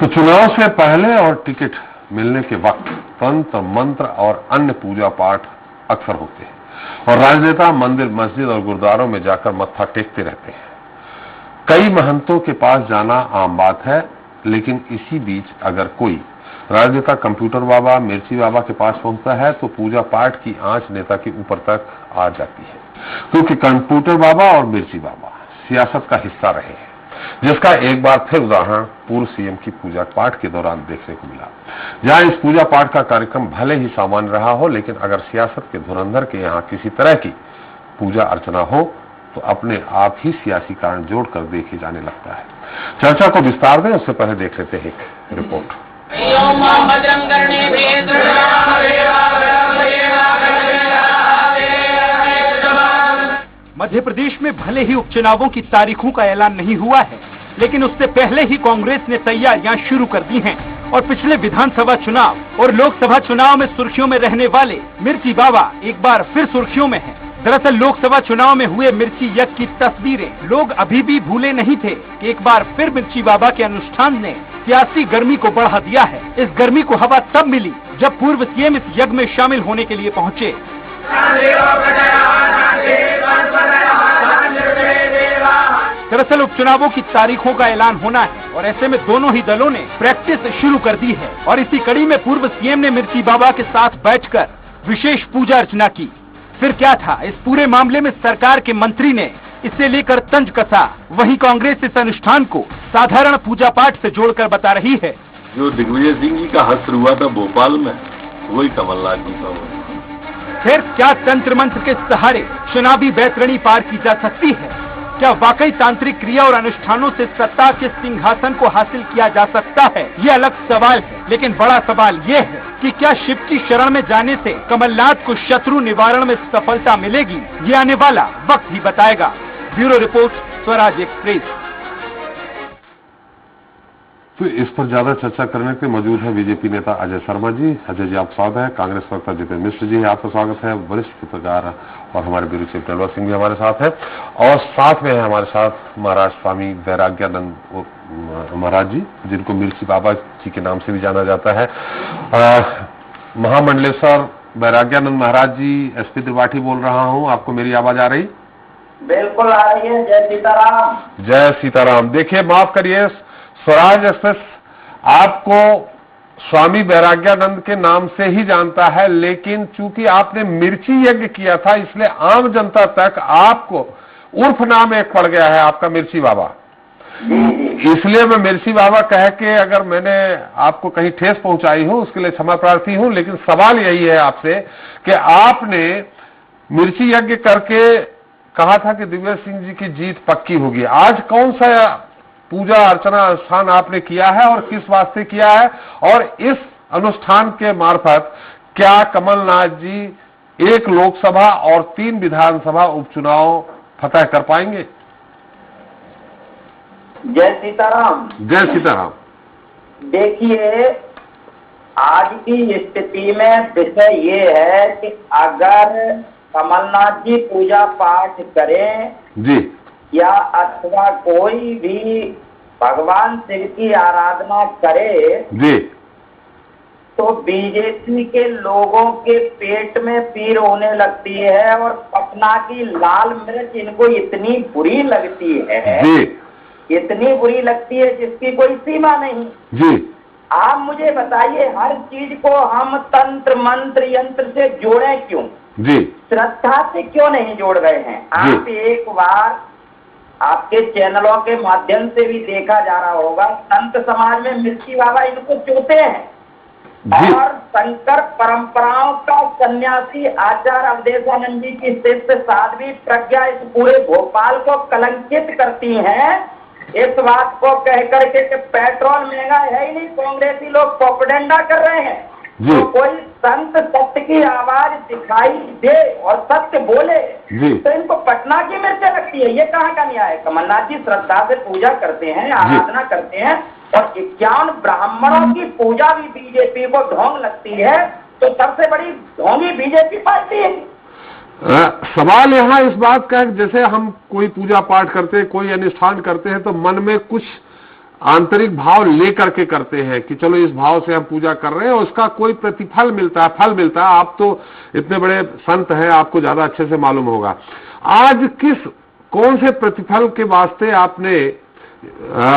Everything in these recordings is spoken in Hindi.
तो चुनाव से पहले और टिकट मिलने के वक्त तंत्र मंत्र और अन्य पूजा पाठ अक्सर होते हैं और राजनेता मंदिर मस्जिद और गुरुद्वारों में जाकर मत्था टेकते रहते हैं। कई महंतों के पास जाना आम बात है, लेकिन इसी बीच अगर कोई राजनेता कंप्यूटर बाबा मिर्ची बाबा के पास पहुंचता है तो पूजा पाठ की आंच नेता के ऊपर तक आ जाती है, क्योंकि कंप्यूटर बाबा और मिर्ची बाबा सियासत का हिस्सा रहे हैं, जिसका एक बार फिर उदाहरण पूर्व सीएम की पूजा पाठ के दौरान देखने को मिला। जहां इस पूजा पाठ का कार्यक्रम भले ही सामान्य रहा हो, लेकिन अगर सियासत के धुरंधर के यहाँ किसी तरह की पूजा अर्चना हो तो अपने आप ही सियासी कारण जोड़कर देखे जाने लगता है। चर्चा को विस्तार दें उससे पहले देख लेते हैं एक रिपोर्ट। मध्य प्रदेश में भले ही उपचुनावों की तारीखों का ऐलान नहीं हुआ है, लेकिन उससे पहले ही कांग्रेस ने तैयारियां शुरू कर दी हैं और पिछले विधानसभा चुनाव और लोकसभा चुनाव में सुर्खियों में रहने वाले मिर्ची बाबा एक बार फिर सुर्खियों में हैं। दरअसल लोकसभा चुनाव में हुए मिर्ची यज्ञ की तस्वीरें लोग अभी भी भूले नहीं थे कि एक बार फिर मिर्ची बाबा के अनुष्ठान ने सियासी गर्मी को बढ़ा दिया है। इस गर्मी को हवा तब मिली जब पूर्व सीएम इस यज्ञ में शामिल होने के लिए पहुंचे। दरअसल उपचुनावों की तारीखों का ऐलान होना है और ऐसे में दोनों ही दलों ने प्रैक्टिस शुरू कर दी है और इसी कड़ी में पूर्व सीएम ने मिर्ची बाबा के साथ बैठकर विशेष पूजा अर्चना की। फिर क्या था, इस पूरे मामले में सरकार के मंत्री ने इसे लेकर तंज कसा। वहीं कांग्रेस इस अनुष्ठान को साधारण पूजा पाठ से जोड़कर बता रही है। जो दिग्विजय सिंह जी का हस्त्र हुआ था भोपाल में, वही कमलनाथ जी का हुआ। फिर क्या तंत्र मंत्र के सहारे चुनावी बैतरणी पार की जा सकती है? क्या वाकई तांत्रिक क्रिया और अनुष्ठानों से सत्ता के सिंहासन को हासिल किया जा सकता है? ये अलग सवाल है, लेकिन बड़ा सवाल ये है कि क्या शिव की शरण में जाने से कमलनाथ को शत्रु निवारण में सफलता मिलेगी? ये आने वाला वक्त ही बताएगा। Bureau report, Swaraj express. तो इस पर ज्यादा चर्चा करने के लिए मौजूद है बीजेपी नेता अजय शर्मा जी। अजय जी, आप स्वागत है। कांग्रेस प्रवक्ता जितेंद्र मिश्र जी, आपका स्वागत है। वरिष्ठ पत्रकार और हमारे ब्यूरो चीफ दिलवर सिंह भी हमारे साथ है और साथ में है हमारे साथ महाराज स्वामी वैराग्यानंद महाराज जी, जिनको मिर्ची बाबा जी के नाम से भी जाना जाता है। महामंडलेश्वर वैराग्यानंद महाराज जी, एसपी त्रिपाठी बोल रहा हूँ। आपको मेरी आवाज आ रही? बिल्कुल आ रही है। जय सीताराम। जय सीताराम। देखिए, माफ करिए, स्वराज एक्सप्रेस आपको स्वामी वैराग्यानंद के नाम से ही जानता है, लेकिन चूंकि आपने मिर्ची यज्ञ किया था इसलिए आम जनता तक आपको उर्फ नाम एक पड़ गया है आपका, मिर्ची बाबा। इसलिए मैं मिर्ची बाबा कह के अगर मैंने आपको कहीं ठेस पहुंचाई हूं उसके लिए क्षमा प्रार्थी हूं, लेकिन सवाल यही है आपसे कि आपने मिर्ची यज्ञ करके कहा था कि दिग्विजय सिंह जी की जीत पक्की होगी। आज कौन सा पूजा अर्चना अनुष्ठान आपने किया है और किस वास्ते किया है, और इस अनुष्ठान के मार्फत क्या कमलनाथ जी 1 लोकसभा और 3 विधानसभा उपचुनाव फतह कर पाएंगे? जय सीताराम। जय सीताराम। देखिए, आज की स्थिति में विषय ये है कि अगर कमलनाथ जी पूजा पाठ करें जी या अथवा कोई भी भगवान शिव की आराधना करे जी, तो बीजेपी के लोगों के पेट में पीर होने लगती है और पटना की लाल मिर्च इनको इतनी बुरी लगती है जी, इतनी बुरी लगती है जिसकी कोई सीमा नहीं जी। आप मुझे बताइए, हर चीज को हम तंत्र मंत्र यंत्र से जोड़ें क्यों? जी, श्रद्धा से क्यों नहीं जोड़ रहे हैं? आप एक बार आपके चैनलों के माध्यम से भी देखा जा रहा होगा, संत समाज में मिर्ची बाबा इनको चोते हैं और शंकर परंपराओं का सन्यासी आचार्य अवधेशानंद जी की शिष्य साध्वी प्रज्ञा इस पूरे भोपाल को कलंकित करती हैं इस बात को कह करके कि पेट्रोल महंगा है ही नहीं, कांग्रेसी लोग प्रोपेगेंडा कर रहे हैं। तो कोई संत सत्य की आवाज दिखाई दे और सत्य बोले तो इनको पटना की मिर्चें लगती है। ये कहाँ का न्याय है? कमलनाथ जी श्रद्धा से पूजा करते हैं, आराधना करते हैं और 51 ब्राह्मणों की पूजा भी बीजेपी को ढोंग लगती है, तो सबसे बड़ी ढोंगी बीजेपी पार्टी है। सवाल यहाँ इस बात का है, जैसे हम कोई पूजा पाठ करते हैं, कोई अनुष्ठान करते हैं तो मन में कुछ आंतरिक भाव लेकर के करते हैं कि चलो इस भाव से हम पूजा कर रहे हैं, उसका कोई प्रतिफल मिलता है, फल मिलता है। आप तो इतने बड़े संत हैं, आपको ज्यादा अच्छे से मालूम होगा। आज कौन से प्रतिफल के वास्ते आपने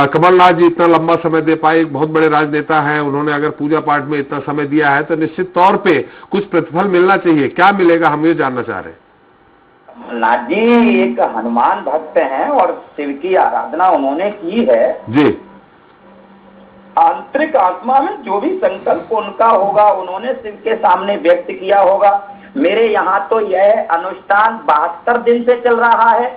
कमलनाथ जी इतना लंबा समय दे पाए, एक बहुत बड़े राजनेता हैं, उन्होंने अगर पूजा पाठ में इतना समय दिया है तो निश्चित तौर पे कुछ प्रतिफल मिलना चाहिए। क्या मिलेगा, हम ये जानना चाह रहे हैं। कमलनाथ जी एक हनुमान भक्त हैं और शिव की आराधना उन्होंने की है जी। आंतरिक आत्मा में जो भी संकल्प उनका होगा उन्होंने शिव के सामने व्यक्त किया होगा। मेरे यहाँ तो यह अनुष्ठान 72 दिन से चल रहा है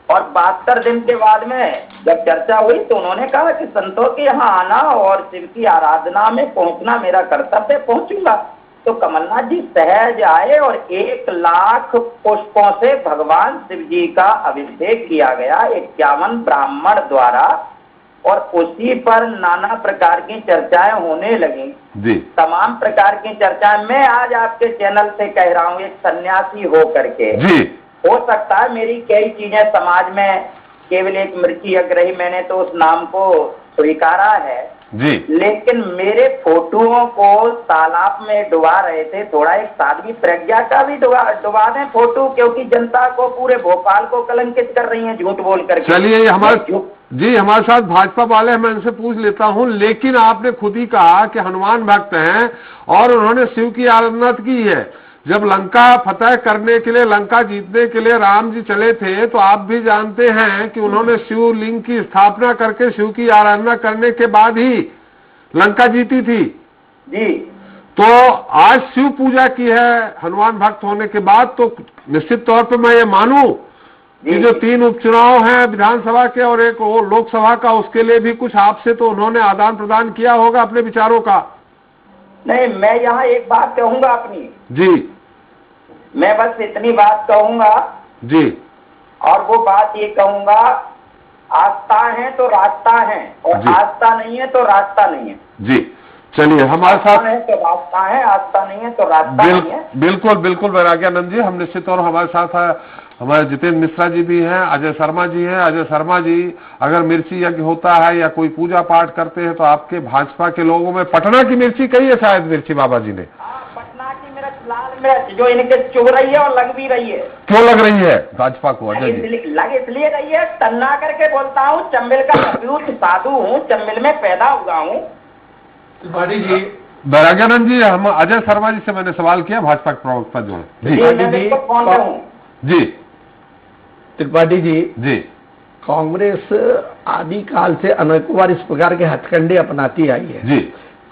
और 72 दिन के बाद में जब चर्चा हुई तो उन्होंने कहा कि संतों के यहाँ आना और शिव की आराधना में पहुंचना मेरा कर्तव्य, पहुंचूंगा। तो कमलनाथ जी सहज आए और 1 लाख पुष्पों से भगवान शिव जी का अभिषेक किया गया 51 ब्राह्मण द्वारा और उसी पर नाना प्रकार की चर्चाएं होने लगी जी। तमाम प्रकार की चर्चाएं मैं आज आपके चैनल से कह रहा हूँ, एक सन्यासी हो करके जी। हो सकता है मेरी कई चीजें समाज में केवल एक मिर्ची अग्रही, मैंने तो उस नाम को स्वीकारा है जी। लेकिन मेरे फोटोओं को तालाब में डुबा रहे थे, थोड़ा एक साध्वी प्रज्ञा का भी डुबा दें फोटो, क्योंकि जनता को पूरे भोपाल को कलंकित कर रही हैं झूठ बोल करके। चलिए हमारे साथ भाजपा वाले हैं, मैं इनसे पूछ लेता हूं, लेकिन आपने खुद ही कहा कि हनुमान भक्त हैं और उन्होंने शिव की आराधना की है। जब लंका फतह करने के लिए, लंका जीतने के लिए राम जी चले थे तो आप भी जानते हैं कि उन्होंने शिवलिंग की स्थापना करके शिव की आराधना करने के बाद ही लंका जीती थी जी। तो आज शिव पूजा की है हनुमान भक्त होने के बाद, तो निश्चित तौर पर मैं ये मानूं कि जो 3 उपचुनाव हैं विधानसभा के और एक वो लोकसभा का, उसके लिए भी कुछ आपसे तो उन्होंने आदान प्रदान किया होगा अपने विचारों का। नहीं, मैं यहाँ एक बात कहूंगा अपनी जी। मैं बस इतनी बात कहूंगा जी। और वो बात ये कहूंगा, आस्था है तो रास्ता है और आस्था नहीं है तो रास्ता नहीं है। जी। चलिए हमारे साथ है तो रास्ता है, आस्था नहीं है तो रास्ता नहीं है। बिल्कुल बिल्कुल वैराग्यानंद जी, हम निश्चित तौर हमारे साथ हमारे जितेंद्र मिश्रा जी भी हैं, अजय शर्मा जी हैं। अजय शर्मा जी, अगर मिर्ची यज्ञ होता है या कोई पूजा पाठ करते हैं तो आपके भाजपा के लोगों में पटना की मिर्ची कही है शायद मिर्ची बाबा जी ने? पटना की मिर्च, लाल मिर्च जो इनके चुभ रही है और लग भी रही है। क्यों लग रही है भाजपा को अजय जी? लग इसलिए रही है, तन्ना करके बोलता हूँ, चंबल का अद्भुत साधु हूँ, चंबल में पैदा हुआ हूँ। त्रिपाठी जी, वैराग्यानंद जी, हम अजय शर्मा जी से मैंने सवाल किया, भाजपा के प्रवक्ता जो है जी। त्रिपाठी जी जी। कांग्रेस आदिकाल से अनेकों बार इस प्रकार के हथकंडे अपनाती आई है जी।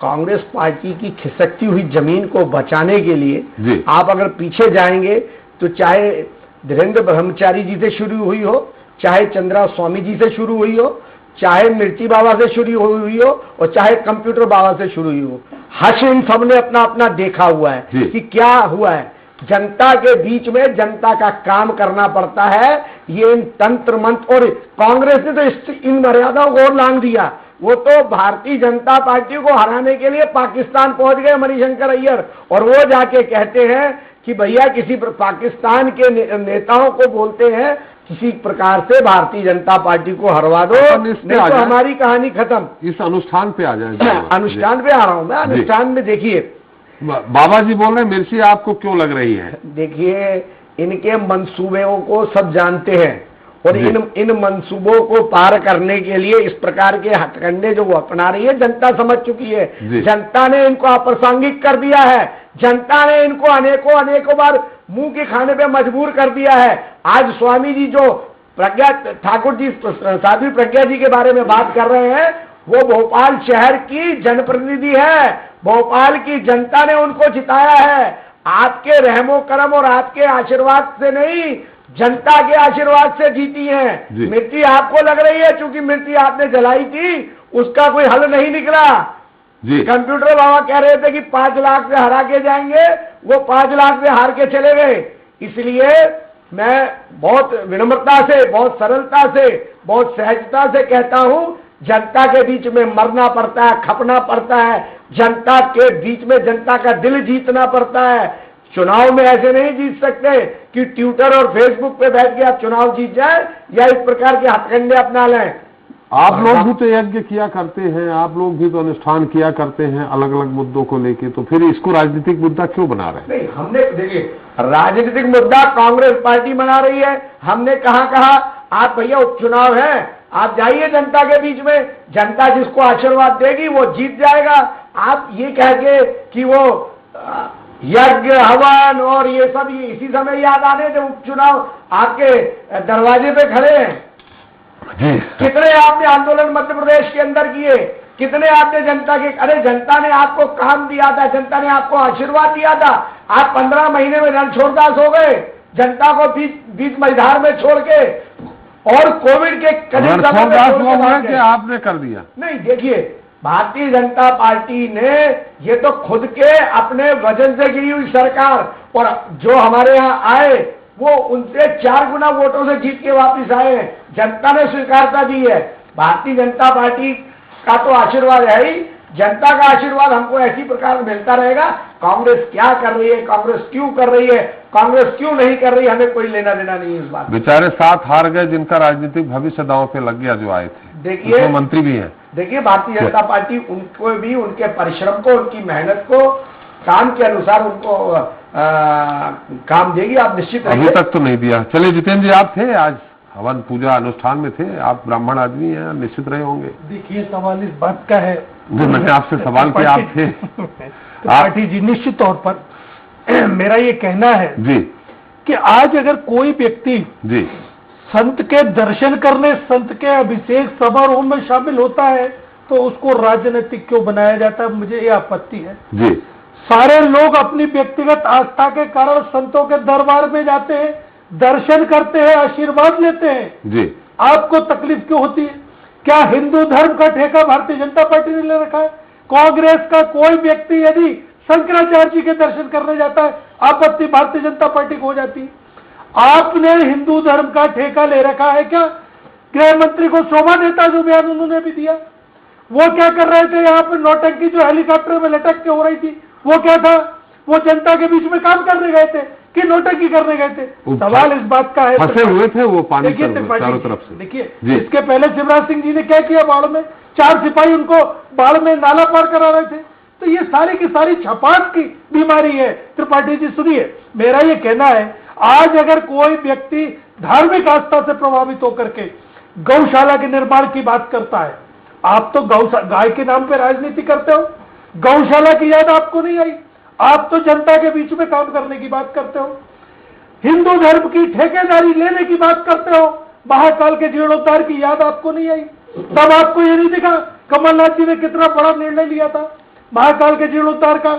कांग्रेस पार्टी की खिसकती हुई जमीन को बचाने के लिए जी। आप अगर पीछे जाएंगे तो चाहे धीरेन्द्र ब्रह्मचारी जी से शुरू हुई हो, चाहे चंद्रा स्वामी जी से शुरू हुई हो, चाहे मिर्ची बाबा से शुरू हुई हो और चाहे कंप्यूटर बाबा से शुरू हुई हो, हर्ष इन सबने अपना अपना देखा हुआ है कि क्या हुआ है। जनता के बीच में जनता का काम करना पड़ता है। ये इन तंत्र मंत्र, और कांग्रेस ने तो इन मर्यादाओं को और लांघ दिया। वो तो भारतीय जनता पार्टी को हराने के लिए पाकिस्तान पहुंच गए मणिशंकर अय्यर, और वो जाके कहते हैं कि भैया किसी पाकिस्तान के नेताओं को बोलते हैं किसी प्रकार से भारतीय जनता पार्टी को हरवा दो, नहीं तो हमारी कहानी खत्म। इस अनुष्ठान पे आ जाए। अनुष्ठान पे आ रहा हूं मैं। अनुष्ठान में देखिए बाबा जी बोल रहे हैं मिर्ची आपको क्यों लग रही है? देखिए, इनके मंसूबों को सब जानते हैं और इन मंसूबों को पार करने के लिए इस प्रकार के हथकंडे जो वो अपना रही है जनता समझ चुकी है। जनता ने इनको अप्रासंगिक कर दिया है। जनता ने इनको अनेकों बार मुंह के खाने पे मजबूर कर दिया है। आज स्वामी जी जो प्रज्ञा ठाकुर जी, साध्वी प्रज्ञा जी के बारे में बात कर रहे हैं, वो भोपाल शहर की जनप्रतिनिधि है। भोपाल की जनता ने उनको जिताया है। आपके रहमो करम और आपके आशीर्वाद से नहीं, जनता के आशीर्वाद से जीती है। मिट्टी आपको लग रही है क्योंकि मिट्टी आपने जलाई थी, उसका कोई हल नहीं निकला। कंप्यूटर बाबा कह रहे थे कि 5 लाख से हरा के जाएंगे, वो 5 लाख से हार के चले गए। इसलिए मैं बहुत विनम्रता से, बहुत सरलता से, बहुत सहजता से कहता हूं, जनता के बीच में मरना पड़ता है, खपना पड़ता है, जनता के बीच में जनता का दिल जीतना पड़ता है। चुनाव में ऐसे नहीं जीत सकते कि ट्विटर और फेसबुक पे बैठ के आप चुनाव जीत जाए या इस प्रकार के हथकंडे अपना लें। आप लोग भी तो यज्ञ किया करते हैं, आप लोग भी तो अनुष्ठान किया करते हैं अलग अलग मुद्दों को लेके, तो फिर इसको राजनीतिक मुद्दा क्यों बना रहे हैं? नहीं, हमने देखिए राजनीतिक मुद्दा कांग्रेस पार्टी बना रही है। हमने कहा आप भैया उपचुनाव है, आप जाइए जनता के बीच में, जनता जिसको आशीर्वाद देगी वो जीत जाएगा। आप ये कह के कि वो यज्ञ हवन और ये सब ये इसी समय याद आने जब उपचुनाव आपके दरवाजे पे खड़े हैं। कितने आपने आंदोलन मध्य प्रदेश के अंदर किए, कितने आपने जनता के, अरे जनता ने आपको काम दिया था, जनता ने आपको आशीर्वाद दिया था। आप 15 महीने में रणछोड़दास हो गए, जनता को बीच मझधार में छोड़ के, और कोविड के करीब कि आपने कर दिया। नहीं, देखिए भारतीय जनता पार्टी ने ये तो खुद के अपने वजन से गिरी हुई सरकार, और जो हमारे यहाँ आए वो उनसे 4 गुना वोटों से जीत के वापस आए हैं। जनता ने स्वीकारता दी है। भारतीय जनता पार्टी का तो आशीर्वाद है ही, जनता का आशीर्वाद हमको ऐसी प्रकार मिलता रहेगा। कांग्रेस क्या कर रही है, कांग्रेस क्यों कर रही है, कांग्रेस क्यों नहीं कर रही, हमें कोई लेना देना नहीं है इस बात। बेचारे 7 हार गए जिनका राजनीतिक भविष्य दांव पे लग गया, जो आए थे। देखिए मंत्री भी हैं। देखिए भारतीय जनता पार्टी उनको भी उनके परिश्रम को, उनकी मेहनत को, काम के अनुसार उनको काम देगी। आप निश्चित अभी तक तो नहीं दिया। चलिए जितेंद्र जी, आप थे आज हवन पूजा अनुष्ठान में थे, आप ब्राह्मण आदमी हैं, निश्चित रहे होंगे। देखिए सवाल इस बात का है जो मैंने आपसे सवाल किया, आप थे। त्रिपाठी जी, निश्चित तौर पर मेरा ये कहना है जी कि आज अगर कोई व्यक्ति जी संत के दर्शन करने, संत के अभिषेक समारोह में शामिल होता है तो उसको राजनीतिक क्यों बनाया जाता है, मुझे ये आपत्ति है। जी सारे लोग अपनी व्यक्तिगत आस्था के कारण संतों के दरबार में जाते हैं, दर्शन करते हैं, आशीर्वाद लेते हैं। जी आपको तकलीफ क्यों होती है? क्या हिंदू धर्म का ठेका भारतीय जनता पार्टी ने ले रखा है? कांग्रेस का कोई व्यक्ति यदि शंकराचार्य जी के दर्शन करने जाता है, आपत्ति भारतीय जनता पार्टी को हो जाती है। आपने हिंदू धर्म का ठेका ले रखा है क्या? गृह मंत्री को शोभा देता जो बयान उन्होंने भी दिया, वो क्या कर रहे थे? यहाँ पे नौटंकी जो हेलीकॉप्टर में लटक के हो रही थी, वो क्या था? वो जनता के बीच में काम करने गए थे कि नौटंकी करने गए थे? सवाल इस बात का है। फंसे हुए थे वो पानी चारों तरफ से। देखिए इसके पहले शिवराज सिंह जी ने क्या किया, बाढ़ में 4 सिपाही उनको बाढ़ में नाला पार करा रहे थे। तो ये सारी की सारी छपाक की बीमारी है। त्रिपाठी जी सुनिए, मेरा ये कहना है, आज अगर कोई व्यक्ति धार्मिक आस्था से प्रभावित होकर के गौशाला के निर्माण की बात करता है, आप तो गाय के नाम पे राजनीति करते हो, गौशाला की याद आपको नहीं आई? आप तो जनता के बीच में काम करने की बात करते हो, हिंदू धर्म की ठेकेदारी लेने की बात करते हो, महाकाल के जीर्णोद्धार की याद आपको नहीं आई? तब आपको ये नहीं दिखा कमलनाथ जी ने कितना बड़ा निर्णय लिया था महाकाल के जीर्णोद्धार का?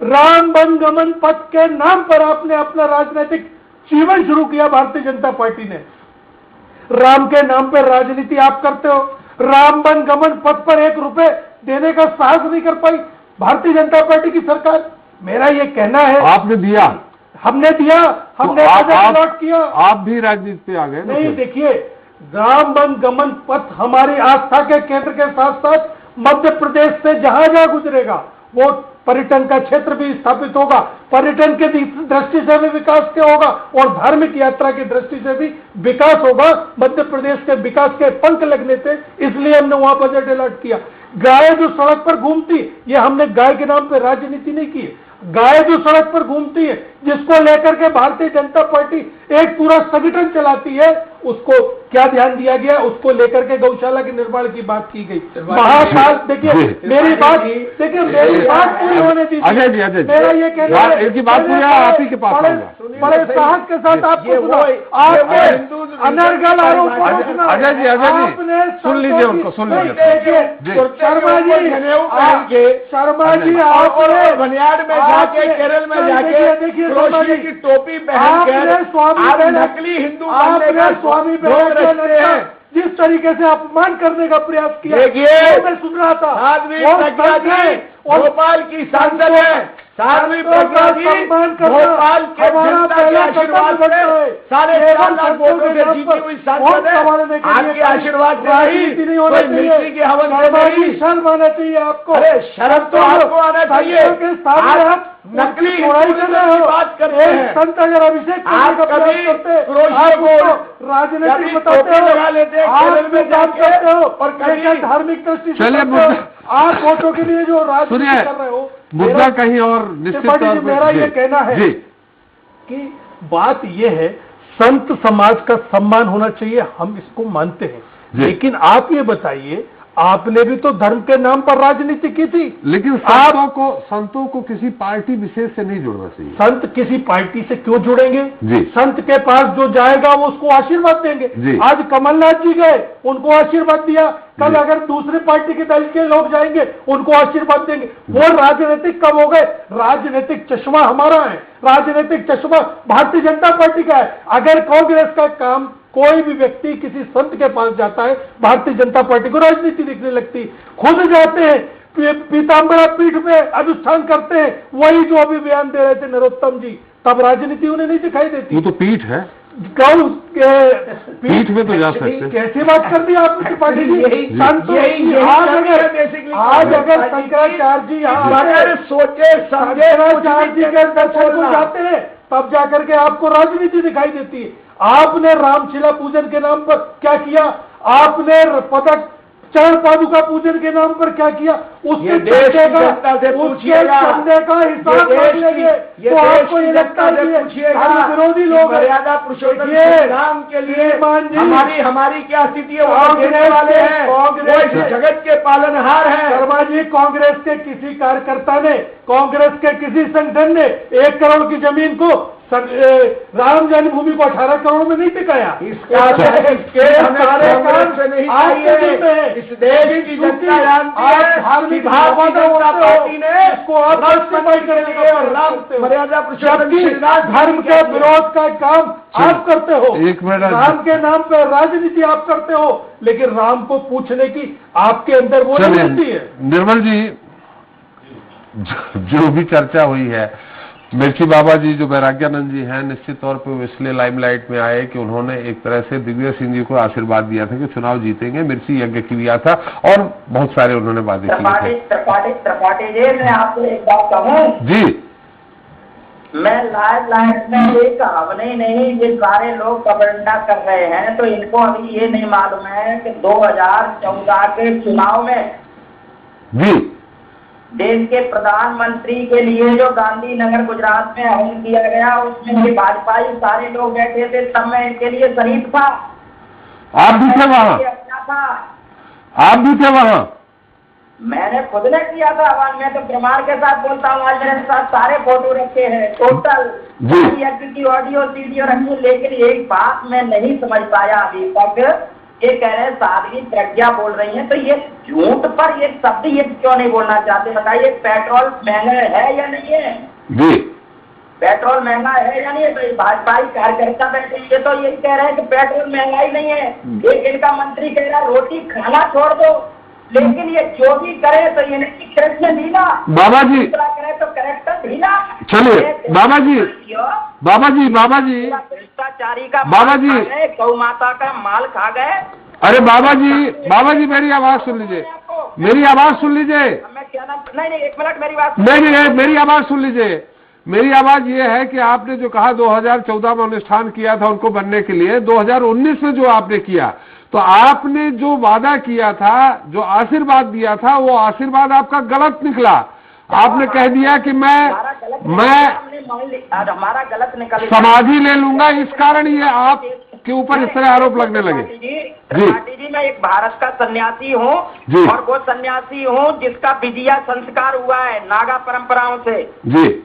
राम वन गमन पथ के नाम पर आपने अपना राजनीतिक जीवन शुरू किया। भारतीय जनता पार्टी ने राम के नाम पर राजनीति आप करते हो। राम वन गमन पथ पर 1 रुपए देने का साहस नहीं कर पाई भारतीय जनता पार्टी की सरकार। मेरा ये कहना है, आपने दिया, हमने दिया, हमने अलॉट किया, आप भी राजनीति पे आ गए। नहीं, देखिए राम वन गमन पथ हमारी आस्था के केंद्र के साथ साथ मध्य प्रदेश से जहां जहां गुजरेगा वो पर्यटन का क्षेत्र भी स्थापित होगा, पर्यटन के दृष्टि से भी विकास के होगा और धार्मिक यात्रा की दृष्टि से भी विकास होगा। मध्य प्रदेश के विकास के पंख लगने थे, इसलिए हमने वहां बजट अलॉट किया। गाय जो सड़क पर घूमती, ये हमने गाय के नाम पर राजनीति नहीं की। गाय जो सड़क पर घूमती है, जिसको लेकर के भारतीय जनता पार्टी एक पूरा संगठन चलाती है, उसको क्या ध्यान दिया गया? उसको लेकर के गौशाला के निर्माण की बात की गई। महाकाल, देखिए मेरी बात पूरी होने दीजिए। मेरा ये कहना है, एक बात पूरी आप ही के पास बड़े साहस के साथ आपको अनर्गल आरोप अजय जी सुन लीजिए, उनको सुन लीजिए। शर्मा जी आपने बनियाड में जाके, केरल में जाके, देखिए रोशनी की टोपी पहन कर नकली हिंदू स्वामी जिस तरीके से अपमान करने का प्रयास किया, देखिए मैं सुन रहा था। भोपाल की सांसद है, साध्वी प्रज्ञा जी भोपाल के जनता के आशीर्वाद से 4.5 लाख वोटों से जीती हुई सांसद है। आपके आशीर्वाद से नहीं, कोई मिर्ची की हवन से नहीं। शर्म आना चाहिए आपको। अरे शर्म तो आपको आना चाहिए। आप नकली की बात करते हैं। संत अगर अभिषेक आप कभी राजनीतिक बताते हो, लगा लेते हैं, आप में काम करते हो और कहीं धार्मिक दृष्टि से चलिए करते हो। आप वोटों के लिए जो राजनीति कर रहे हो, मुद्दा कहीं और निश्चित तौर पर मेरा ये कहना है कि बात ये है, संत समाज का सम्मान होना चाहिए, हम इसको मानते हैं। लेकिन आप ये बताइए, आपने भी तो धर्म के नाम पर राजनीति की थी। लेकिन संतों को किसी पार्टी विशेष से नहीं जुड़ना चाहिए। संत किसी पार्टी से क्यों जुड़ेंगे? जी। संत के पास जो जाएगा वो उसको आशीर्वाद देंगे। जी। आज कमलनाथ जी गए, उनको आशीर्वाद दिया। कल अगर दूसरी पार्टी के दल के लोग जाएंगे, उनको आशीर्वाद देंगे। वो राजनीतिक कब हो गए? राजनीतिक चश्मा हमारा है, राजनीतिक चश्मा भारतीय जनता पार्टी का है। अगर कांग्रेस का काम, कोई भी व्यक्ति किसी संत के पास जाता है, भारतीय जनता पार्टी को राजनीति दिखने लगती। खुद जाते हैं, पीताम्बरा पीठ में अनुष्ठान करते हैं, वही जो अभी बयान दे रहे थे नरोत्तम जी, तब राजनीति उन्हें नहीं दिखाई देती। वो तो पीठ है, पीठ में तो जा सकते। कैसी बात कर दी आपने त्रिपाठी जी? आज अगर शंकराचार्य जी यहाँ सोचे शंकराचार्य जी के दर्शन को जाते हैं, तब जाकर के आपको राजनीति दिखाई देती है। आपने रामशिला पूजन के नाम पर क्या किया? आपने पदक चरण पादुका पूजन के नाम पर क्या किया? उसके देश की जनता से पूछिएगा, चंदे का हिसाब मांग लेंगे तो आपको ये लगता है विरोधी लोग मर्यादा पुरुषोत्तम राम के लिए हमारी क्या स्थिति है? कांग्रेस वाले हैं, कांग्रेस जगत के पालनहार है। शर्मा जी, कांग्रेस के किसी कार्यकर्ता ने, कांग्रेस के किसी संगठन ने 1 करोड़ की जमीन को राम जन्मभूमि को 18 करोड़ में नहीं बिकाया। इस देश की जनता जानती है कि भारतीय जनता पार्टी ने इसको मर्यादा पुरुषोत्तम धर्म के विरोध का काम आप करते हो। 1 मिनट। राम के नाम पर राजनीति आप करते हो, लेकिन राम को पूछने की आपके अंदर वो नहीं है। निर्मल जी, जो भी चर्चा हुई है, मिर्ची बाबा जी जो वैराग्यानंद जी हैं, निश्चित तौर पे वो इसलिए लाइमलाइट में आए कि उन्होंने एक तरह से दिग्विजय सिंह जी को आशीर्वाद दिया था कि चुनाव जीतेंगे, मिर्ची यज्ञ किया था और बहुत सारे उन्होंने वादे किए थे। त्रिपाठी जी, मैं आपको एक बात कहूँ जी, मैं लाइमलाइट में ये कहावनी नहीं, ये सारे लोग कबरना कर रहे हैं, तो इनको अभी ये नहीं मालूम है कि 2014 के चुनाव में जी देश के प्रधानमंत्री के लिए जो गांधीनगर गुजरात में हवन किया गया, उसमें भी भाजपा सारे लोग बैठे थे, तब मैं इनके लिए शरीफ था। आप भी थे वहाँ? आप भी थे वहाँ? मैंने खुद ने किया था हवन। मैं तो प्रमाण के साथ बोलता हूँ, आज मेरे साथ सारे फोटो रखे हैं, टोटल यज्ञ की ऑडियो वीडियो रखी। लेकिन एक बात मैं नहीं समझ पाया अभी तक, ये कह रहे हैं साध्वी प्रज्ञा बोल रही हैं, तो ये झूठ पर ये शब्द ये क्यों नहीं बोलना चाहते? बताइए, पेट्रोल महंगा है या नहीं है? जी, पेट्रोल महंगा है या नहीं है? तो भाजपा कार्यकर्ता बैठे ये तो यही कह रहे हैं कि पेट्रोल महंगा ही नहीं है। एक इनका मंत्री कह रहा है रोटी खाना छोड़ दो, लेकिन ये जो भी करे तो ये नहीं कृष्ण लीला बाबा जी करे तो करेक्टर ढीला। चलिए बाबा जी, भ्रष्टाचारी का बाबा जी, गौ माता का माल खा गए। अरे बाबा जी मेरी आवाज सुन लीजिए, मेरी आवाज सुन लीजिए। मैं क्या नाम? नहीं, 1 मिनट मेरी बात। नहीं, मेरी आवाज सुन लीजिए। मेरी आवाज ये है कि आपने जो कहा 2014 में अनुष्ठान किया था उनको बनने के लिए, 2019 में जो आपने किया, तो आपने जो वादा किया था, जो आशीर्वाद दिया था, वो आशीर्वाद आपका गलत निकला। आपने कह दिया कि मैं हमारा गलत निकल समाधि ले लूंगा, इस कारण ये आप के ऊपर इस तरह आरोप लगने लगे। त्रिपाठी जी, मैं एक भारत का सन्यासी हूँ और वो सन्यासी हूँ जिसका विद्या संस्कार हुआ है नागा परंपराओं से। जी,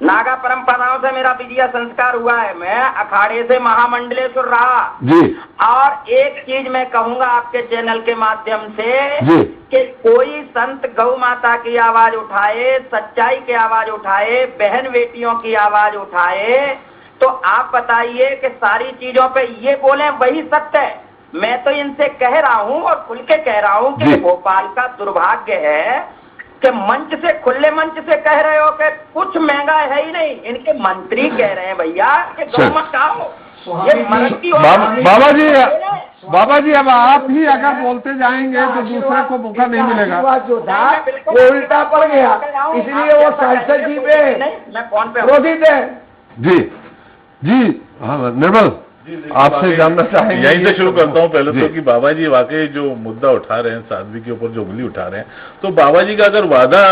नागा परंपराओं से मेरा विद्या संस्कार हुआ है। मैं अखाड़े से महामंडलेश्वर रहा जी। और एक चीज मैं कहूंगा आपके चैनल के माध्यम से जी, कि कोई संत गौ माता की आवाज उठाए, सच्चाई की आवाज उठाए, बहन बेटियों की आवाज उठाए, तो आप बताइए कि सारी चीजों पे ये बोले वही सत्य है। मैं तो इनसे कह रहा हूँ और खुल के कह रहा हूँ कि भोपाल का दुर्भाग्य है कि मंच से, खुले मंच से कह रहे हो कि कुछ महंगा है ही नहीं। इनके मंत्री कह रहे हैं भैया कि गौ मत खाओ, ये मरती बाबा जी अब आप ही अगर बोलते जाएंगे तो दूसरे को मौका नहीं मिलेगा। आशीर्वाद जो था वो उल्टा पड़ गया, इसलिए वो सांसद जी पे मैं फोन पे क्रोधित है। जी जी हाँ निर्मल, आपसे जानना चाहेंगे। यहीं से शुरू करता हूं पहले तो कि बाबा जी वाकई जो मुद्दा उठा रहे हैं, साध्वी के ऊपर जो उंगली उठा रहे हैं, तो बाबा जी का अगर वादा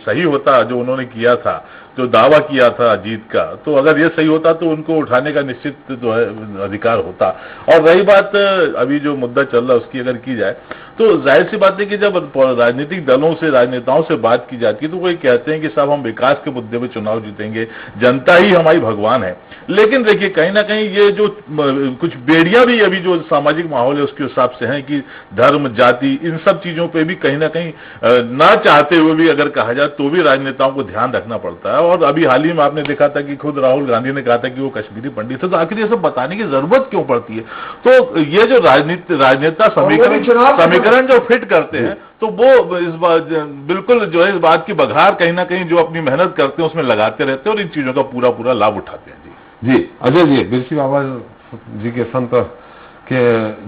सही होता जो उन्होंने किया था, जो दावा किया था जीत का, तो अगर ये सही होता तो उनको उठाने का निश्चित जो है अधिकार होता। और रही बात अभी जो मुद्दा चल रहा है उसकी अगर की जाए तो जाहिर सी बात है कि जब राजनीतिक दलों से, राजनेताओं से बात की जाती है तो वो कहते हैं कि साहब हम विकास के मुद्दे पे चुनाव जीतेंगे, जनता ही हमारी भगवान है। लेकिन देखिए कहीं ना कहीं ये जो कुछ बेड़ियां भी अभी जो सामाजिक माहौल है उसके हिसाब से हैं कि धर्म, जाति, इन सब चीजों पे भी कहीं ना कहीं ना चाहते हुए भी अगर कहा जाए तो भी राजनेताओं को ध्यान रखना पड़ता है। और अभी हाल ही में आपने देखा था कि खुद राहुल गांधी ने कहा था कि वो कश्मीरी पंडित है, तो आखिर ये सब बताने की जरूरत क्यों पड़ती है? तो ये जो राजनेता समीकरण जो फिट करते हैं तो वो इस बात बिल्कुल जो है इस बात की बघार कहीं ना कहीं जो अपनी मेहनत करते हैं उसमें लगाते रहते हैं और इन चीजों का पूरा लाभ उठाते हैं। जी अजय जी, बिरसी बाबा जी के संत के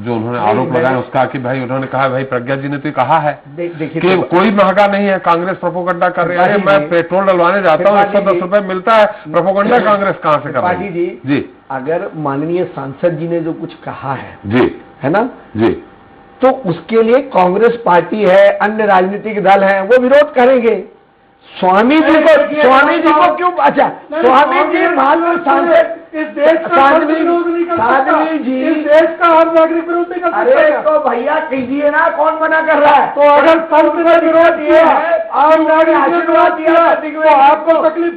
जो उन्होंने आरोप लगाए उसका कि भाई उन्होंने कहा भाई प्रज्ञा जी ने तो कहा है कि कोई महंगा नहीं है, कांग्रेस प्रोपोगंडा कर रही है, मैं पेट्रोल डलवाने जाता हूँ 110 रुपए मिलता है, प्रोपोगंडा कांग्रेस कहाँ से कर रही है? जी अगर माननीय सांसद जी ने जो कुछ कहा है जी, है ना जी, तो उसके लिए कांग्रेस पार्टी है, अन्य राजनीतिक दल हैं, वो विरोध करेंगे। स्वामी जी को क्यों? अच्छा, स्वामी जी मालूम सांसद इस देश का साध्वी जी, इस देश का हर नागरिक विरोध नहीं कर सकता। अरे तो भैया कीजिए ना, कौन मना कर रहा है? तो अगर संत ने विरोध किया है, आप नागरिक आशीर्वाद दिया तो आपको तकलीफ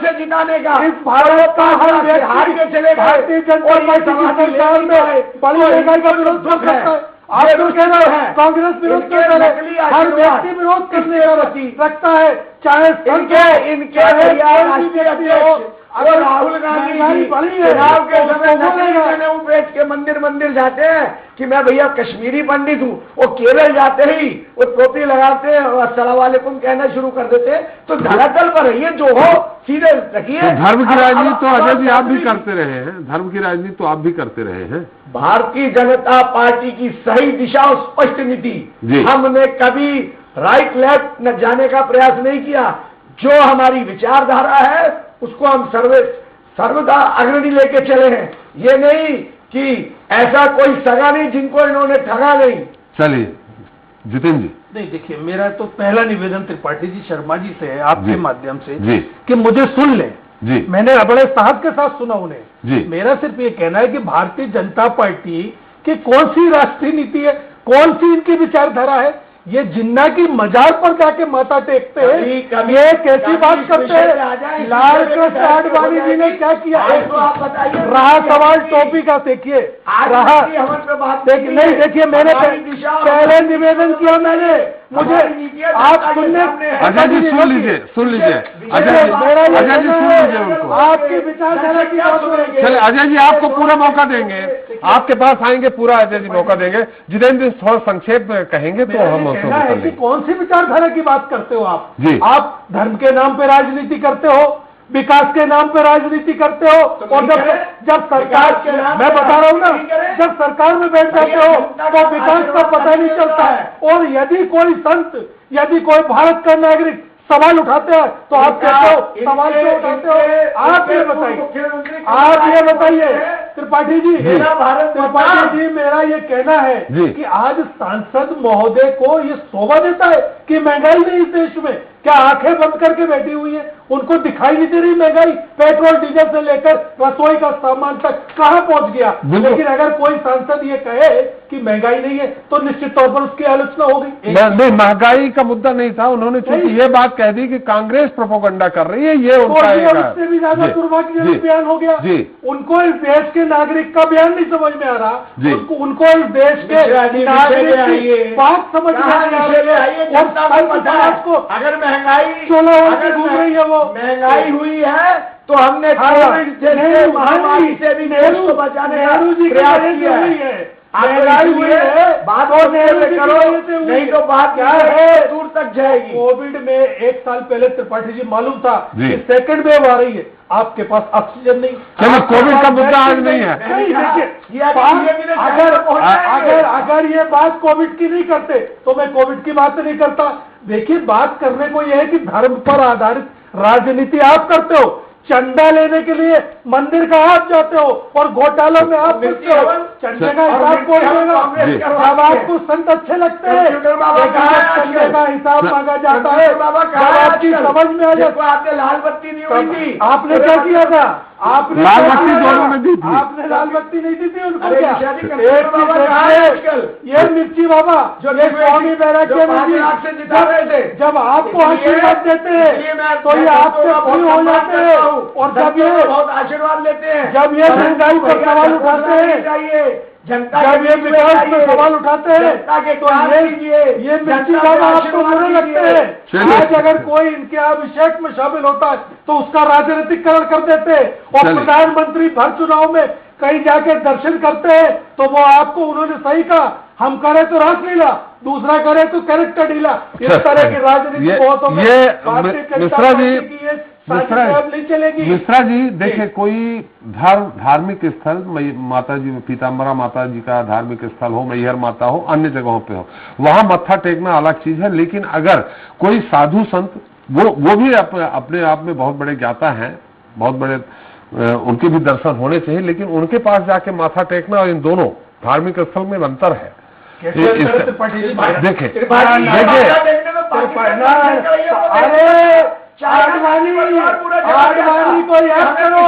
से जिताने का, इस भारत का हर हार के चले भारतीय जनता पार्टी की सरकार में बड़ी महंगाई का विरोध कर सकता है। आप तो कह रहे हैं कांग्रेस विरोध कर रहे हैं, हर व्यक्ति विरोध करने का रखता है, चाहे इनके अगर राहुल गांधी चुनाव के समय बेच के मंदिर जाते हैं कि मैं भैया कश्मीरी पंडित हूँ, वो केरल जाते ही वो टोपी लगाते हैं और अस्सलाम वालेकुम कहना शुरू कर देते हैं। तो धरातल पर रहिए, जो हो सीधे रखिए। धर्म की राजनीति तो अजय जी आप भी करते रहे हैं, धर्म की राजनीति तो आप भी करते रहे हैं। भारतीय जनता पार्टी की सही दिशा और स्पष्ट नीति, हमने कभी राइट लेफ्ट न जाने का प्रयास नहीं किया। जो हमारी विचारधारा है उसको हम सर्वदा अग्रणी लेके चले हैं। ये नहीं कि ऐसा कोई सगा नहीं जिनको इन्होंने ठगा नहीं। चलिए जितेंद्र जी। नहीं देखिए, मेरा तो पहला निवेदन त्रिपाठी जी शर्मा जी से है आपके माध्यम से कि मुझे सुन लें। जी मैंने बड़े साहस के साथ सुना उन्हें। जी मेरा सिर्फ ये कहना है कि भारतीय जनता पार्टी की कौन सी राष्ट्रीय नीति है, कौन सी इनकी विचारधारा है, ये जिन्ना की मजार पर जाके माथा टेकते हैं, ये कैसी बात करते हैं? लाल कृष्ण आडवाणी जी ने क्या किया? रहा सवाल टोपी का, देखिए रहा नहीं, देखिए मैंने पहले निवेदन किया, मैंने मुझे आप सुनने अजय जी सुन लीजिए अजय जी सुन लीजिए उनको, आपकी विचारधारा की बात हो रही है। चलिए अजय जी आपको पूरा मौका देंगे, आपके पास आएंगे, पूरा अजय जी मौका देंगे। जितेंद्र जी थोड़ा संक्षेप में कहेंगे तो हम कौन सी विचारधारा की बात करते हो आप? जी आप धर्म के नाम पे राजनीति करते हो, विकास के नाम पे राजनीति करते हो, और जब सरकार, मैं बता रहा हूँ ना, जब सरकार में बैठ जाते हो तो विकास का पता नहीं चलता है। और यदि कोई संत, यदि कोई भारत का नागरिक सवाल उठाते हैं तो आप कहते हो सवाल क्यों उठाते हो? आप ये बताइए त्रिपाठी जी, त्रिपाठी जी, मेरा ये कहना है कि आज सांसद महोदय को ये शोभा देता है कि महंगाई नहीं इस देश में। क्या आंखें बंद करके बैठी हुई है? उनको दिखाई नहीं दे रही महंगाई? पेट्रोल डीजल से लेकर रसोई का सामान तक कहां पहुंच गया? लेकिन अगर कोई सांसद ये कहे कि महंगाई नहीं है तो निश्चित तौर पर उसकी आलोचना होगी। नहीं, महंगाई का मुद्दा नहीं था, उन्होंने चूंकि ये बात कह दी कि कांग्रेस प्रोपोगंडा कर रही है, ये उनका उससे भी ज्यादा दुर्भाग्यजनक बयान हो गया। उनको इस देश के नागरिक का बयान नहीं समझ में आ रहा, उनको इस देश के नागरिक बात समझ में आ रही है। और को अगर महंगाई घूम रही है, वो महंगाई हुई है तो हमने कोविड जैसे महामारी से भी देश को बचाने का प्रयास किया है। महंगाई हुई है, बात तो करो, नहीं तो बात क्या है दूर तक जाएगी। कोविड में 1 साल पहले त्रिपाठी जी मालूम था जी। कि सेकंड वेव आ रही है, आपके पास ऑक्सीजन नहीं। चलो, कोविड का मुद्दा आज नहीं है। नहीं, देखिए, अगर ये बात कोविड की नहीं करते तो मैं कोविड की बात नहीं करता। देखिए, बात करने को यह है कि धर्म पर आधारित राजनीति आप करते हो, चंदा लेने के लिए मंदिर का आप जाते हो और घोटालों में आप करते हो। चंदे का हिसाब कौन देगा? जब आपको संत अच्छे लगते हैं, चंदे का हिसाब मांगा जाता है, जब आपकी समझ में आ जाता है। आपने लाल बत्ती नहीं हुई थी, आपने क्या किया था? आपने लाल बत्ती दोनों में दी थी। आपने लाल बत्ती नहीं दी थी उनको? अरे क्या निशा जी, एक कपूर चीज बाबा कहाँ है आजकल? ये मिर्ची बाबा जो ये स्वामी वैराग्य से जिता रहे थे, जब आपको इसलिए- आशीर्वाद देते इसलिए मैं- हैं तो ये मैं आपसे संतों का फ्री हो बहुत जाते सम्मान हैं। करता हूं। और जब संतों ये का बहुत आशीर्वाद लेते हैं, जब ये महंगाई पर सवाल उठाते हैं, चाहिए जनता जब ये विकास पे सवाल उठाते हैं जनता के तो काम कीजिए, ये मिर्ची जनता बाबा से आपको आशीर्वाद बुरे लगते कीजिए। हैं। चलिए। आज अगर कोई इनके अभिषेक में शामिल होता है तो उसका राजनीतिकरण कर देते हैं और चलिए। प्रधानमंत्री भर चुनाव में कहीं जाके दर्शन करते हैं तो वो आपको उन्होंने सही कहा, हम करे तो रासलीला, दूसरा करे तो कैरेक्टर ढीला। इस तरह की राजनीति बहुतों में भारतीय जनता मिश्रा जी, पार्टी की ये साजिश अब नहीं चलेगी। मिश्रा जी देखिए, कोई धार्मिक स्थल, माता जी पीताम्बरा माता जी का धार्मिक स्थल हो, मैहर माता हो, अन्य जगहों पे हो, वहां मत्था टेकना अलग चीज है। लेकिन अगर कोई साधु संत, वो भी अपने आप में बहुत बड़े ज्ञाता हैं, बहुत बड़े, उनके भी दर्शन होने चाहिए, लेकिन उनके पास जाके माथा टेकना और इन दोनों धार्मिक स्थल में अंतर है। देखिए अरे आडवाणी को याद करो,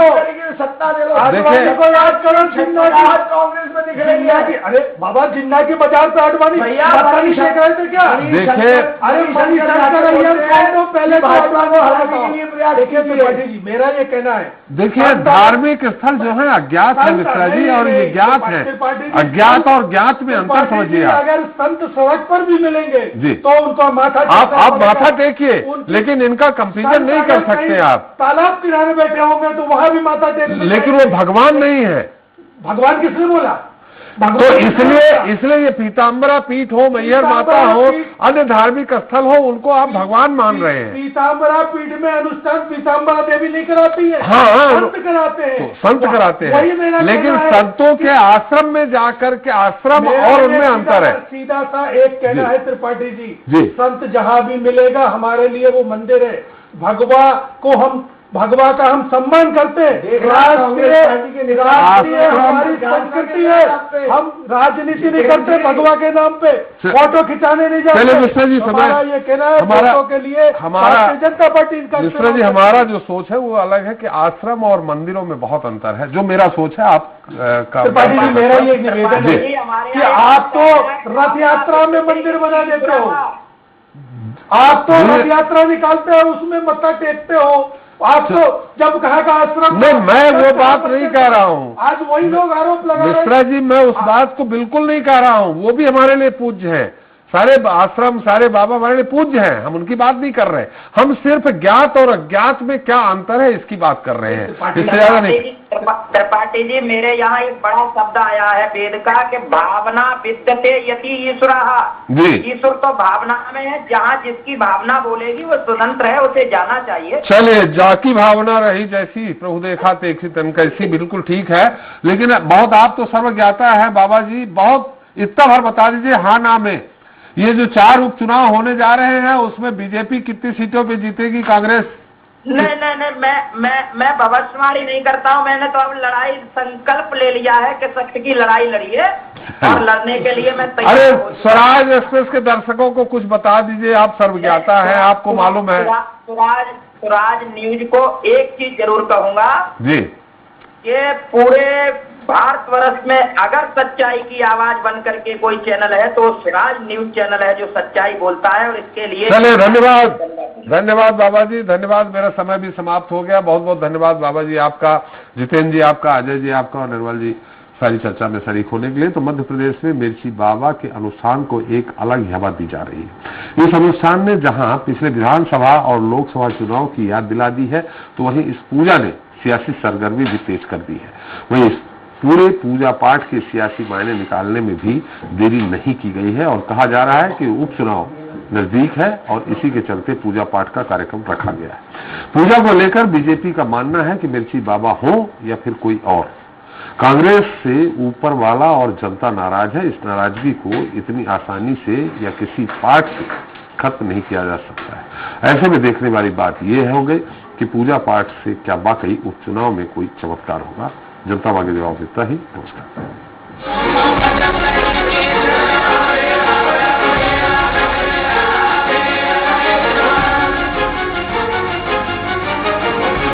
सत्ता दे लो, आडवाणी को याद करो, जिन्ना की कांग्रेस में दिख रही जिन्ना की, है। अरे बाबा जिन्ना के बाजार पे आडवाणी मत्था नहीं शेक रहे थे क्या? देखिए, अरे मणिशंकर अय्यर को पहले भाजपा को हटाने के लिए प्रयास। देखिए त्रिपाठी जी, मेरा ये कहना है, देखिए धार्मिक स्थल जो है अज्ञात है मिश्रा जी, और ये ज्ञात है। अज्ञात और ज्ञात में अंतर समझिए आप। अगर संत सड़क पर भी मिलेंगे जी, तो उनको माथा आप माथा टेकिए, लेकिन इनका कंपेरिजन नहीं कर सकते आप। तालाब किनारे बैठे होंगे तो वहां भी माथा टेक, लेकिन वो भगवान नहीं है। भगवान किसने बोला? तो इसलिए ये पीताम्बरा पीठ हो, मैहर माता हो, अन्य धार्मिक स्थल हो, उनको आप भगवान मान रहे हैं। पीताम्बरा पीठ में अनुष्ठान पीताम्बरा देवी नहीं कराती है, हाँ, संत कराते हैं। तो संत कराते वही मेरा हैं, लेकिन कहना है। संतों के आश्रम में जाकर के, आश्रम और उनमें अंतर है। सीधा सा एक कहना है त्रिपाठी जी। जी, संत जहां भी मिलेगा हमारे लिए वो मंदिर है। भगवा का हम सम्मान करते हैं, राष्ट्रीय हमारी संस्कृति है। हम राजनीति नहीं करते भगवा के नाम पे, फोटो खिंचाने नहीं जाते। चलिए मिश्रा जी, हमारा ये कहना है, फोटो के लिए भारतीय जनता पार्टी इनका। मिश्रा जी, हमारा जो सोच है वो अलग है कि आश्रम और मंदिरों में बहुत अंतर है, जो मेरा सोच है। आप त्रिपाठी जी, मेरा ये निवेदन है कि आप तो रथ यात्रा में मंदिर बना देते हो, आप तो रथ यात्रा निकालते हो, उसमें मत्था टेकते हो। आप तो जब कहा का आश्रम, नहीं, मैं वो बात नहीं कह रहा हूँ। आज वही लोग आरोप लगा रहे हैं। मिश्रा जी, मैं उस बात को बिल्कुल नहीं कह रहा हूँ, वो भी हमारे लिए पूज्य हैं। सारे आश्रम, सारे बाबा हमारे लिए पूज्य हैं, हम उनकी बात नहीं कर रहे। हम सिर्फ ज्ञात और अज्ञात में क्या अंतर है इसकी बात कर रहे हैं, इससे ज्यादा नहीं। त्रिपाठी जी, मेरे यहाँ एक बड़ा शब्द आया है वेद का कि भावना विद्यते यति ईश्वरः। जी, ईश्वर तो भावना में है, जहाँ जिसकी भावना बोलेगी वो स्वतंत्र है, उसे जाना चाहिए। चले जाकी भावना रही जैसी, प्रभु देखा देखी तन कैसी, बिल्कुल ठीक है। लेकिन बहुत, आप तो सर्वज्ञाता है बाबा जी, बहुत इतना भर बता दीजिए हाँ ना में, ये जो 4 उपचुनाव होने जा रहे हैं उसमें बीजेपी कितनी सीटों पे जीतेगी, कांग्रेस? नहीं, मैं भविष्यवाणी नहीं करता हूँ। मैंने तो अब लड़ाई संकल्प ले लिया है कि सत्य की लड़ाई लड़िए, और लड़ने के लिए मैं तैयार अरे हूं। स्वराज एक्सप्रेस के दर्शकों को कुछ बता दीजिए, आप सर्वज्ञाता हैं, आपको मालूम है। स्वराज न्यूज को एक चीज जरूर कहूंगा जी, कि पूरे भारतवर्ष में अगर सच्चाई की आवाज बन करके कोई चैनल है तो स्वराज न्यूज चैनल है, जो सच्चाई बोलता है। और इसके लिए चलिए, धन्यवाद, धन्यवाद बाबा जी, धन्यवाद। मेरा समय भी समाप्त हो गया। बहुत बहुत धन्यवाद बाबा जी आपका, जितेंद्र जी आपका, अजय जी आपका और निर्मल जी सारी चर्चा में शरीक होने के लिए। तो मध्य प्रदेश में मिर्ची बाबा के अनुष्ठान को एक अलग हवा दी जा रही है। इस अनुष्ठान ने जहां पिछले विधानसभा और लोकसभा चुनाव की याद दिला दी है, तो वहीं इस पूजा ने सियासी सरगर्मी भी तेज कर दी है। वहीं पूरे पूजा पाठ के सियासी मायने निकालने में भी देरी नहीं की गई है और कहा जा रहा है कि उपचुनाव नजदीक है और इसी के चलते पूजा पाठ का कार्यक्रम रखा गया है। पूजा को लेकर बीजेपी का मानना है कि मिर्ची बाबा हो या फिर कोई और, कांग्रेस से ऊपर वाला और जनता नाराज है। इस नाराजगी को इतनी आसानी से या किसी पाठ से खत्म नहीं किया जा सकता है। ऐसे में देखने वाली बात यह हो गई कि पूजा पाठ से क्या वाकई उपचुनाव में कोई चमत्कार होगा। जनता आगे जवाब देता ही। नमस्कार।